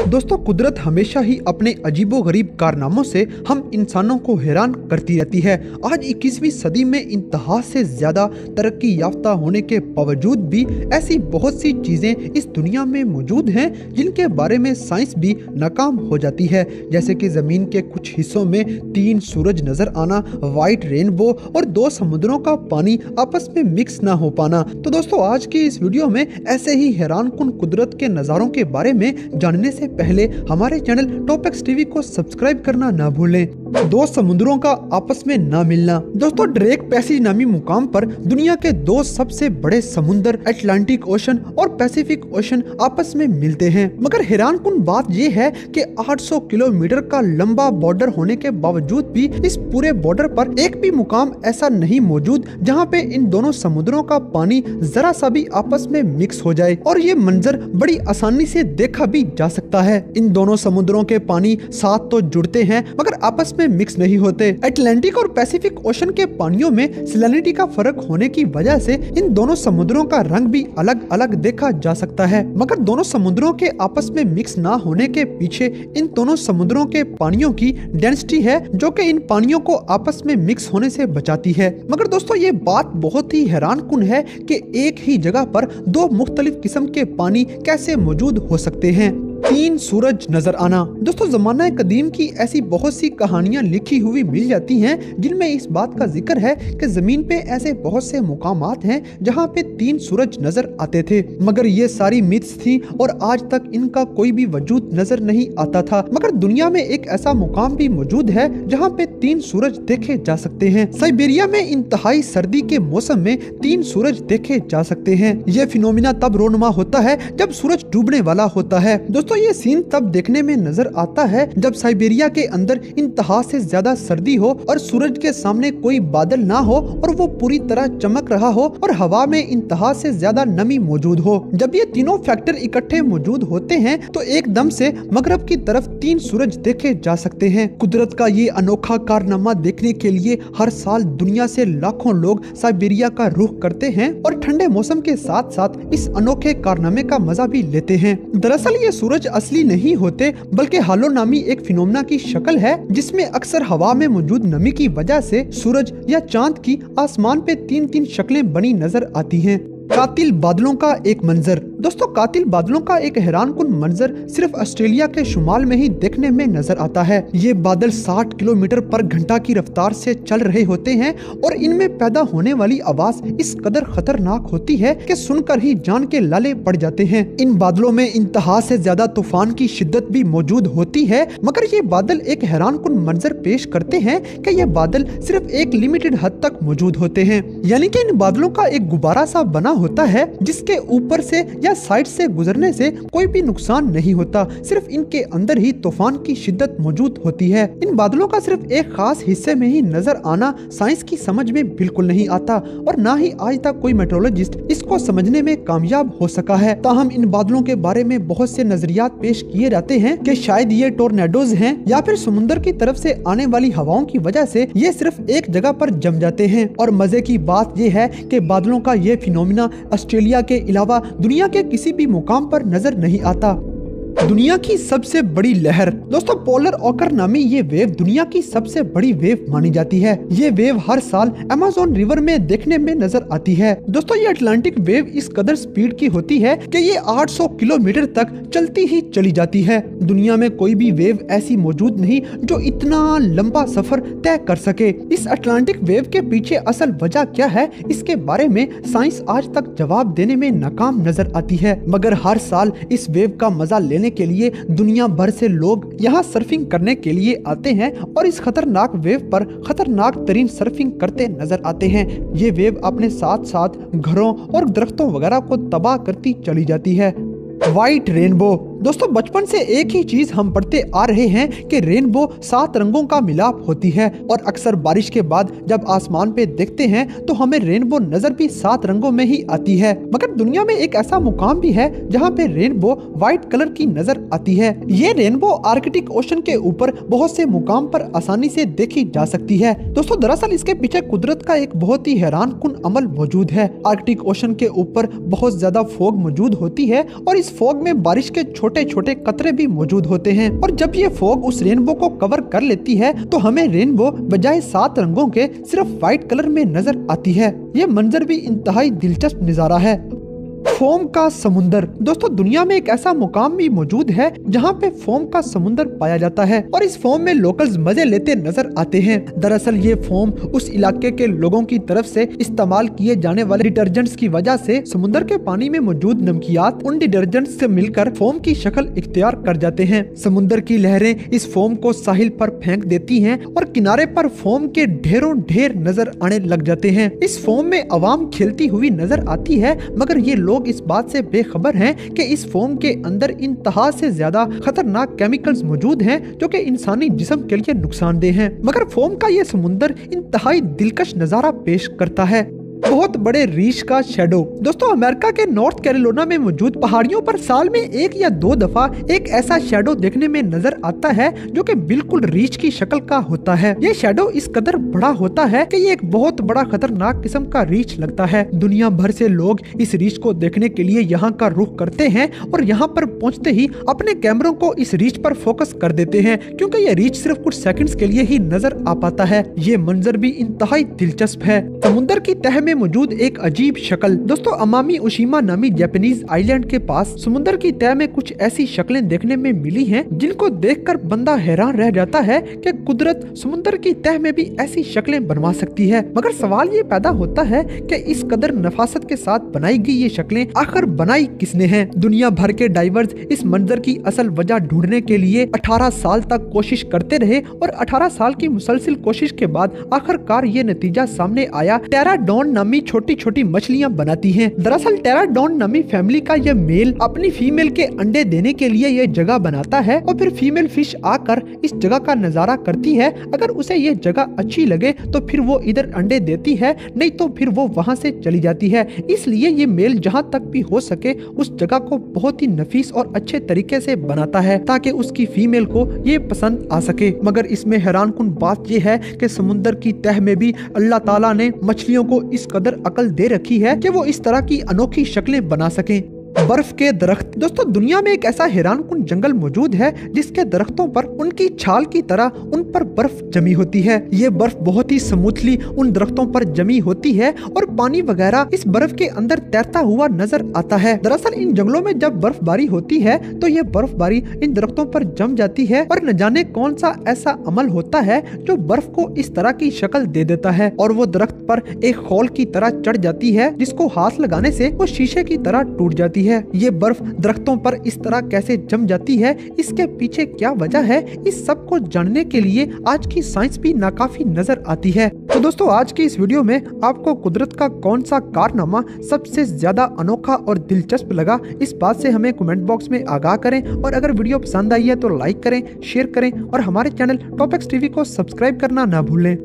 दोस्तों, कुदरत हमेशा ही अपने अजीबोगरीब कारनामों से हम इंसानों को हैरान करती रहती है। आज 21वीं सदी में इंतहा से ज्यादा तरक्की याफ्ता होने के बावजूद भी ऐसी बहुत सी चीजें इस दुनिया में मौजूद हैं जिनके बारे में साइंस भी नाकाम हो जाती है। जैसे कि जमीन के कुछ हिस्सों में 3 सूरज नजर आना, व्हाइट रेनबो और 2 समुद्रों का पानी आपस में मिक्स ना हो पाना। तो दोस्तों, आज की इस वीडियो में ऐसे ही हैरानकुन कुदरत के नज़ारों के बारे में जानने से पहले हमारे चैनल टॉपिक्स टीवी को सब्सक्राइब करना ना भूलें। 2 समुद्रों का आपस में ना मिलना। दोस्तों, ड्रेक पैसेज नामी मुकाम पर दुनिया के 2 सबसे बड़े समुद्र अटलांटिक ओशन और पैसिफिक ओशन आपस में मिलते हैं। मगर हैरानकुन बात यह है कि 800 किलोमीटर का लंबा बॉर्डर होने के बावजूद भी इस पूरे बॉर्डर पर एक भी मुकाम ऐसा नहीं मौजूद जहां पे इन दोनों समुद्रों का पानी जरा सा भी आपस में मिक्स हो जाए। और ये मंजर बड़ी आसानी से देखा भी जा सकता है। इन दोनों समुद्रों के पानी साथ तो जुड़ते हैं मगर आपस में मिक्स नहीं होते। अटलांटिक और पैसिफिक ओशन के पानियों में सैलिनिटी का फर्क होने की वजह से इन दोनों समुद्रों का रंग भी अलग अलग देखा जा सकता है। मगर दोनों समुद्रों के आपस में मिक्स ना होने के पीछे इन दोनों समुद्रों के पानियों की डेंसिटी है जो कि इन पानियों को आपस में मिक्स होने से बचाती है। मगर दोस्तों, ये बात बहुत ही हैरानकुन है कि एक ही जगह पर 2 मुख्तलिफ किस्म के पानी कैसे मौजूद हो सकते हैं। 3 सूरज नजर आना। दोस्तों, जमाना कदीम की ऐसी बहुत सी कहानियां लिखी हुई मिल जाती हैं जिनमें इस बात का जिक्र है कि जमीन पे ऐसे बहुत से मुकामात हैं जहां पे 3 सूरज नजर आते थे। मगर ये सारी मिथ्स थी और आज तक इनका कोई भी वजूद नजर नहीं आता था। मगर दुनिया में एक ऐसा मुकाम भी मौजूद है जहाँ पे 3 सूरज देखे जा सकते हैं। साइबेरिया में इंतहाई सर्दी के मौसम में 3 सूरज देखे जा सकते हैं। ये फिनोमिना तब रोनुमा होता है जब सूरज डूबने वाला होता है। दोस्तों, ये सीन तब देखने में नजर आता है जब साइबेरिया के अंदर इंतहा से ज्यादा सर्दी हो और सूरज के सामने कोई बादल ना हो और वो पूरी तरह चमक रहा हो और हवा में इंतहा से ज्यादा नमी मौजूद हो। जब ये तीनों फैक्टर इकट्ठे मौजूद होते हैं तो एकदम से मगरब की तरफ 3 सूरज देखे जा सकते हैं। कुदरत का ये अनोखा कारनामा देखने के लिए हर साल दुनिया से लाखों लोग साइबेरिया का रुख करते हैं और ठंडे मौसम के साथ साथ इस अनोखे कारनामे का मजा भी लेते हैं। दरअसल ये सूरज असली नहीं होते बल्कि हालो नामी एक फिनोमेना की शक्ल है जिसमें अक्सर हवा में मौजूद नमी की वजह से सूरज या चांद की आसमान पे 3-3 शक्लें बनी नजर आती हैं। कातिल बादलों का एक मंजर। दोस्तों, कातिल बादलों का एक हैरानकुन मंजर सिर्फ ऑस्ट्रेलिया के शुमाल में ही देखने में नजर आता है। ये बादल 60 किलोमीटर पर घंटा की रफ्तार से चल रहे होते हैं और इनमें पैदा होने वाली आवाज इस कदर खतरनाक होती है कि सुनकर ही जान के लाले पड़ जाते हैं। इन बादलों में इंतहा से ज्यादा तूफान की शिद्दत भी मौजूद होती है। मगर ये बादल एक हैरानकुन मंजर पेश करते हैं कि ये बादल सिर्फ एक लिमिटेड हद तक मौजूद होते हैं। यानी कि इन बादलों का एक गुब्बारा सा बना होता है जिसके ऊपर से या साइड से गुजरने से कोई भी नुकसान नहीं होता। सिर्फ इनके अंदर ही तूफान की शिद्दत मौजूद होती है। इन बादलों का सिर्फ एक खास हिस्से में ही नजर आना साइंस की समझ में बिल्कुल नहीं आता और ना ही आज तक कोई मेट्रोलॉजिस्ट इसको समझने में कामयाब हो सका है। ताहम इन बादलों के बारे में बहुत से नजरियात पेश किए जाते हैं कि शायद ये टोर्नेडोज हैं या फिर समुद्र की तरफ से आने वाली हवाओं की वजह से ये सिर्फ एक जगह पर जम जाते हैं। और मजे की बात ये है कि बादलों का ये फिनोमिना ऑस्ट्रेलिया के अलावा दुनिया के किसी भी मुकाम पर नजर नहीं आता। दुनिया की सबसे बड़ी लहर। दोस्तों, पोलर ओकर नामी ये वेव दुनिया की सबसे बड़ी वेव मानी जाती है। ये वेव हर साल अमेज़न रिवर में देखने में नजर आती है। दोस्तों, ये अटलांटिक वेव इस कदर स्पीड की होती है कि ये 800 किलोमीटर तक चलती ही चली जाती है। दुनिया में कोई भी वेव ऐसी मौजूद नहीं जो इतना लंबा सफर तय कर सके। इस अटलांटिक वेव के पीछे असल वजह क्या है, इसके बारे में साइंस आज तक जवाब देने में नाकाम नजर आती है। मगर हर साल इस वेव का मजा लेने के लिए दुनिया भर से लोग यहाँ सर्फिंग करने के लिए आते हैं और इस खतरनाक वेव पर खतरनाक तरीन सर्फिंग करते नजर आते हैं। ये वेव अपने साथ साथ घरों और दरख्तों वगैरह को तबाह करती चली जाती है। White rainbow. दोस्तों, बचपन से एक ही चीज हम पढ़ते आ रहे हैं कि रेनबो 7 रंगों का मिलाप होती है और अक्सर बारिश के बाद जब आसमान पे देखते हैं तो हमें रेनबो नजर भी 7 रंगों में ही आती है। मगर दुनिया में एक ऐसा मुकाम भी है जहाँ पे रेनबो व्हाइट कलर की नजर आती है। ये रेनबो आर्कटिक ओशन के ऊपर बहुत से मुकाम पर आसानी से देखी जा सकती है। दोस्तों, दरअसल इसके पीछे कुदरत का एक बहुत ही हैरानकुन अमल मौजूद है। आर्कटिक ओशन के ऊपर बहुत ज्यादा फोग मौजूद होती है और इस इस फॉग में बारिश के छोटे छोटे कतरे भी मौजूद होते हैं और जब ये फॉग उस रेनबो को कवर कर लेती है तो हमें रेनबो बजाय 7 रंगों के सिर्फ व्हाइट कलर में नजर आती है। ये मंजर भी इंतहाई दिलचस्प नजारा है। फोम का समुंदर। दोस्तों दुनिया में एक ऐसा मुकाम भी मौजूद है जहाँ पे फोम का समुंदर पाया जाता है और इस फोम में लोकल्स मजे लेते नजर आते हैं। दरअसल ये फोम उस इलाके के लोगों की तरफ से इस्तेमाल किए जाने वाले डिटर्जेंट्स की वजह से समुंदर के पानी में मौजूद नमकियात उन डिटर्जेंट्स से मिलकर फोम की शक्ल इख्तियार कर जाते हैं। समुंदर की लहरें इस फोम को साहिल पर फेंक देती हैं और किनारे पर फोम के ढेरों ढेर नजर आने लग जाते हैं। इस फोम में अवाम खेलती हुई नजर आती है मगर ये लोग इस बात से बेखबर हैं कि इस फोम के अंदर इंतहा से ज्यादा खतरनाक केमिकल्स मौजूद हैं जो कि इंसानी जिस्म के लिए नुकसानदेह हैं। मगर फोम का ये समुंदर इंतहाई दिलकश नजारा पेश करता है। बहुत बड़े रीछ का शैडो। दोस्तों अमेरिका के नॉर्थ कैरोलिना में मौजूद पहाड़ियों पर साल में 1 या 2 दफा एक ऐसा शैडो देखने में नजर आता है जो कि बिल्कुल रीछ की शक्ल का होता है। ये शैडो इस कदर बड़ा होता है कि ये एक बहुत बड़ा खतरनाक किस्म का रीछ लगता है। दुनिया भर से लोग इस रीछ को देखने के लिए यहाँ का रुख करते हैं और यहाँ पर पहुँचते ही अपने कैमरों को इस रीछ पर फोकस कर देते हैं क्योंकि ये रीछ सिर्फ कुछ सेकंड्स के लिए ही नजर आ पाता है। ये मंजर भी इंतहाई दिलचस्प है। समुद्र की तह में मौजूद एक अजीब शक्ल। दोस्तों अमामी ओशिमा नामी जापानीज आइलैंड के पास समुद्र की तह में कुछ ऐसी शक्लें देखने में मिली हैं जिनको देखकर बंदा हैरान रह जाता है कि कुदरत समुद्र की तह में भी ऐसी शक्लें बनवा सकती है। मगर सवाल ये पैदा होता है कि इस कदर नफासत के साथ बनाई गई ये शक्लें आखिर बनाई किसने हैं? दुनिया भर के डाइवर्स इस मंजर की असल वजह ढूंढने के लिए 18 साल तक कोशिश करते रहे और 18 साल की मुसलसिल कोशिश के बाद आखिरकार ये नतीजा सामने आया। टेराडॉन नामी छोटी छोटी मछलियां बनाती हैं। दरअसल टेराडॉन नामी फैमिली का यह मेल अपनी फीमेल के अंडे देने के लिए यह जगह बनाता है और फिर फीमेल फिश आकर इस जगह का नजारा करती है। अगर उसे यह जगह अच्छी लगे तो फिर वो इधर अंडे देती है, नहीं तो फिर वो वहाँ से चली जाती है। इसलिए ये मेल जहाँ तक भी हो सके उस जगह को बहुत ही नफीस और अच्छे तरीके से बनाता है ताकि उसकी फीमेल को ये पसंद आ सके। मगर इसमें हैरानकुन बात यह है कि समुद्र की तह में भी अल्लाह ताला ने मछलियों को इस कदर अकल दे रखी है कि वो इस तरह की अनोखी शक्लें बना सकें। बर्फ के दरख्त। दोस्तों दुनिया में एक ऐसा हैरानकुन जंगल मौजूद है जिसके दरख्तों पर उनकी छाल की तरह उन पर बर्फ जमी होती है। ये बर्फ बहुत ही स्मूथली उन दरख्तों पर जमी होती है और पानी वगैरह इस बर्फ के अंदर तैरता हुआ नजर आता है। दरअसल इन जंगलों में जब बर्फबारी होती है तो ये बर्फबारी इन दरख्तों पर जम जाती है और न जाने कौन सा ऐसा अमल होता है जो बर्फ को इस तरह की शक्ल दे देता है और वो दरख्त पर एक खौल की तरह चढ़ जाती है जिसको हाथ लगाने से वो शीशे की तरह टूट जाती है। ये बर्फ दरख्तों पर इस तरह कैसे जम जाती है, इसके पीछे क्या वजह है, इस सब को जानने के लिए आज की साइंस भी नाकाफी नजर आती है। तो दोस्तों आज की इस वीडियो में आपको कुदरत का कौन सा कारनामा सबसे ज्यादा अनोखा और दिलचस्प लगा, इस बात से हमें कमेंट बॉक्स में आगाह करें और अगर वीडियो पसंद आई है तो लाइक करें, शेयर करें और हमारे चैनल टॉप एक्स टीवी को सब्सक्राइब करना ना भूलें।